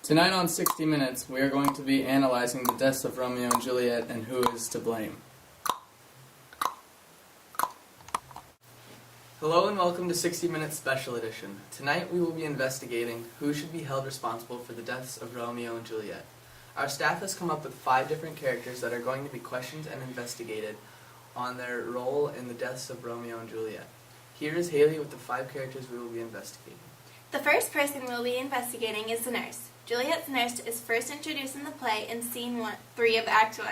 Tonight on 60 Minutes, we are going to be analyzing the deaths of Romeo and Juliet and who is to blame. Hello and welcome to 60 Minutes Special Edition. Tonight we will be investigating who should be held responsible for the deaths of Romeo and Juliet. Our staff has come up with 5 different characters that are going to be questioned and investigated on their role in the deaths of Romeo and Juliet. Here is Haley with the 5 characters we will be investigating. The first person we'll be investigating is the nurse. Juliet's nurse is first introduced in the play in Scene 3 of Act 1.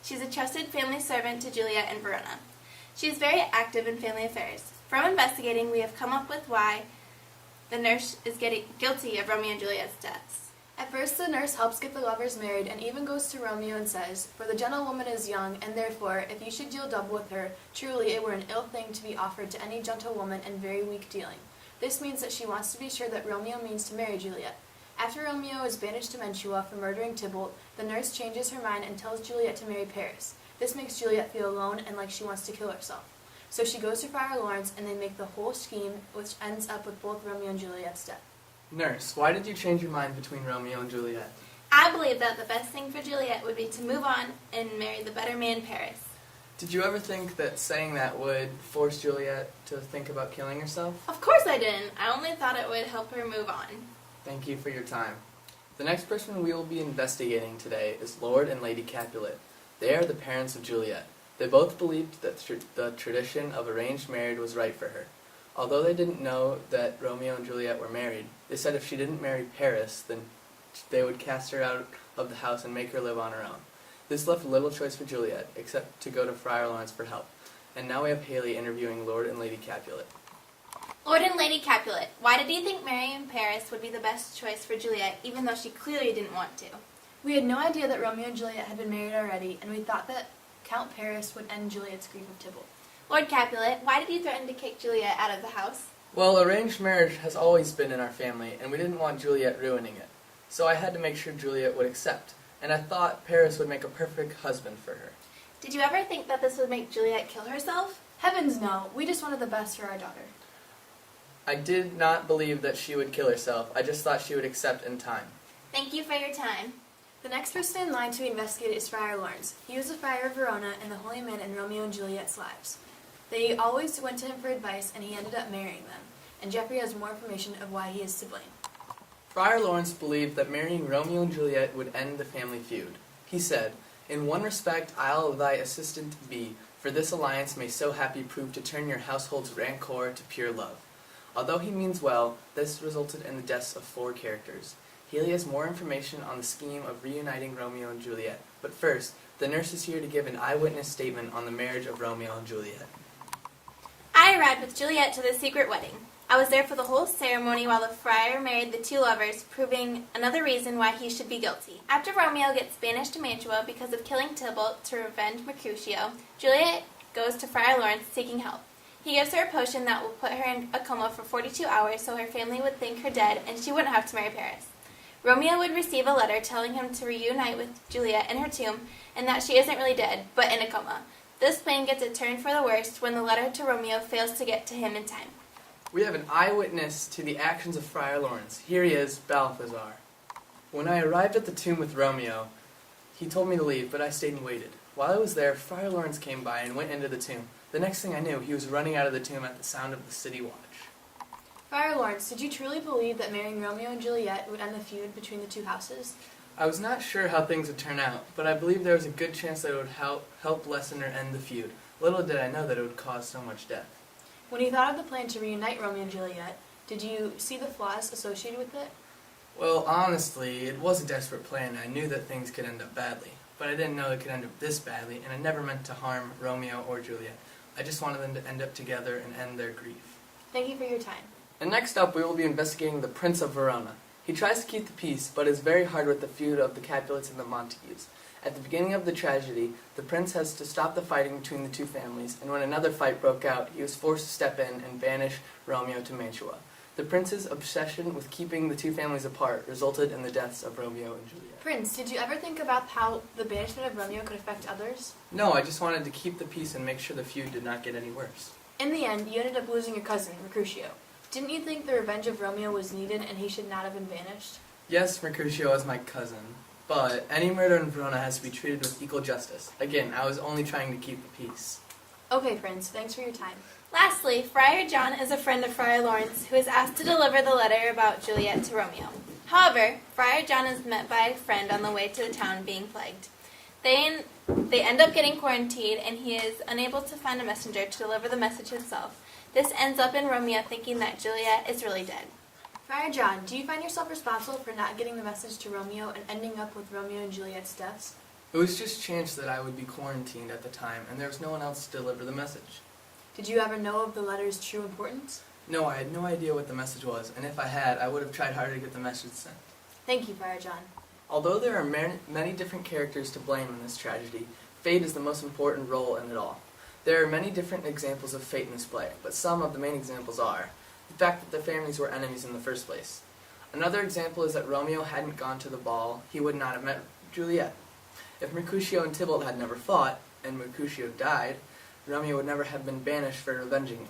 She's a trusted family servant to Juliet and Verona. She is very active in family affairs. From investigating, we have come up with why the nurse is guilty of Romeo and Juliet's deaths. At first, the nurse helps get the lovers married and even goes to Romeo and says, "For the gentlewoman is young, and therefore, if you should deal double with her, truly it were an ill thing to be offered to any gentlewoman and very weak dealing." This means that she wants to be sure that Romeo means to marry Juliet. After Romeo is banished to Mantua for murdering Tybalt, the nurse changes her mind and tells Juliet to marry Paris. This makes Juliet feel alone and like she wants to kill herself. So she goes to Friar Lawrence and they make the whole scheme, which ends up with both Romeo and Juliet's death. Nurse, why did you change your mind between Romeo and Juliet? I believe that the best thing for Juliet would be to move on and marry the better man, Paris. Did you ever think that saying that would force Juliet to think about killing herself? Of course I didn't. I only thought it would help her move on. Thank you for your time. The next person we will be investigating today is Lord and Lady Capulet. They are the parents of Juliet. They both believed that the tradition of arranged marriage was right for her. Although they didn't know that Romeo and Juliet were married, they said if she didn't marry Paris, then they would cast her out of the house and make her live on her own. This left little choice for Juliet, except to go to Friar Lawrence for help. And now we have Haley interviewing Lord and Lady Capulet. Lord and Lady Capulet, why did you think marrying Paris would be the best choice for Juliet, even though she clearly didn't want to? We had no idea that Romeo and Juliet had been married already, and we thought that Count Paris would end Juliet's grief of Tybalt. Lord Capulet, why did you threaten to kick Juliet out of the house? Well, arranged marriage has always been in our family, and we didn't want Juliet ruining it. So I had to make sure Juliet would accept, and I thought Paris would make a perfect husband for her. Did you ever think that this would make Juliet kill herself? Heavens no, we just wanted the best for our daughter. I did not believe that she would kill herself. I just thought she would accept in time. Thank you for your time. The next person in line to be investigated is Friar Lawrence. He was the friar of Verona and the holy man in Romeo and Juliet's lives. They always went to him for advice, and he ended up marrying them. And Jeffrey has more information of why he is to blame. Friar Lawrence believed that marrying Romeo and Juliet would end the family feud. He said, "In one respect I'll thy assistant be, for this alliance may so happy prove to turn your household's rancor to pure love." Although he means well, this resulted in the deaths of 4 characters. Haley has more information on the scheme of reuniting Romeo and Juliet. But first, the nurse is here to give an eyewitness statement on the marriage of Romeo and Juliet. I arrived with Juliet to the secret wedding. I was there for the whole ceremony while the friar married the 2 lovers, proving another reason why he should be guilty. After Romeo gets banished to Mantua because of killing Tybalt to revenge Mercutio, Juliet goes to Friar Lawrence seeking help. He gives her a potion that will put her in a coma for 42 hours so her family would think her dead and she wouldn't have to marry Paris. Romeo would receive a letter telling him to reunite with Juliet in her tomb and that she isn't really dead, but in a coma. This plan gets a turn for the worst when the letter to Romeo fails to get to him in time. We have an eyewitness to the actions of Friar Lawrence. Here he is, Balthazar. When I arrived at the tomb with Romeo, he told me to leave, but I stayed and waited. While I was there, Friar Lawrence came by and went into the tomb. The next thing I knew, he was running out of the tomb at the sound of the city watch. Friar Lawrence, did you truly believe that marrying Romeo and Juliet would end the feud between the 2 houses? I was not sure how things would turn out, but I believed there was a good chance that it would help lessen or end the feud. Little did I know that it would cause so much death. When you thought of the plan to reunite Romeo and Juliet, did you see the flaws associated with it? Well, honestly, it was a desperate plan. I knew that things could end up badly, but I didn't know it could end up this badly, and I never meant to harm Romeo or Juliet. I just wanted them to end up together and end their grief. Thank you for your time. And next up, we will be investigating the Prince of Verona. He tries to keep the peace, but is very hard with the feud of the Capulets and the Montagues. At the beginning of the tragedy, the prince has to stop the fighting between the 2 families, and when another fight broke out, he was forced to step in and banish Romeo to Mantua. The prince's obsession with keeping the 2 families apart resulted in the deaths of Romeo and Juliet. Prince, did you ever think about how the banishment of Romeo could affect others? No, I just wanted to keep the peace and make sure the feud did not get any worse. In the end, you ended up losing your cousin, Mercutio. Didn't you think the revenge of Romeo was needed and he should not have been banished? Yes, Mercutio is my cousin, but any murder in Verona has to be treated with equal justice. Again, I was only trying to keep the peace. Okay, Prince, thanks for your time. Lastly, Friar John is a friend of Friar Lawrence who is asked to deliver the letter about Juliet to Romeo. However, Friar John is met by a friend on the way to the town being plagued. They end up getting quarantined, and he is unable to find a messenger to deliver the message himself. This ends up in Romeo thinking that Juliet is really dead. Friar John, do you find yourself responsible for not getting the message to Romeo and ending up with Romeo and Juliet's deaths? It was just chance that I would be quarantined at the time, and there was no one else to deliver the message. Did you ever know of the letter's true importance? No, I had no idea what the message was, and if I had, I would have tried harder to get the message sent. Thank you, Friar John. Although there are many different characters to blame in this tragedy, fate is the most important role in it all. There are many different examples of fate in this play, but some of the main examples are the fact that their families were enemies in the first place. Another example is that Romeo hadn't gone to the ball, he would not have met Juliet. If Mercutio and Tybalt had never fought, and Mercutio died, Romeo would never have been banished for avenging him.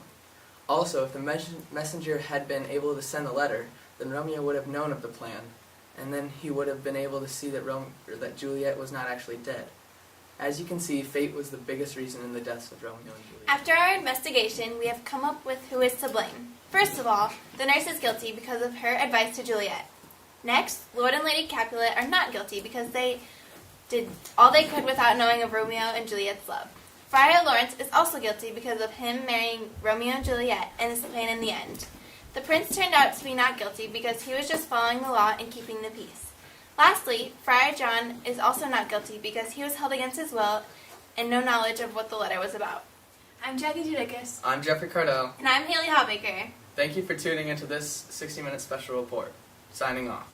Also, if the messenger had been able to send the letter, then Romeo would have known of the plan, and then he would have been able to see that Juliet was not actually dead. As you can see, fate was the biggest reason in the deaths of Romeo and Juliet. After our investigation, we have come up with who is to blame. First of all, the nurse is guilty because of her advice to Juliet. Next, Lord and Lady Capulet are not guilty because they did all they could without knowing of Romeo and Juliet's love. Friar Lawrence is also guilty because of him marrying Romeo and Juliet and his plan in the end. The prince turned out to be not guilty because he was just following the law and keeping the peace. Lastly, Friar John is also not guilty because he was held against his will and no knowledge of what the letter was about. I'm Jacque Judikas. I'm Jeffrey Cardell. And I'm Haley Hallbaker. Thank you for tuning into this 60-minute special report. Signing off.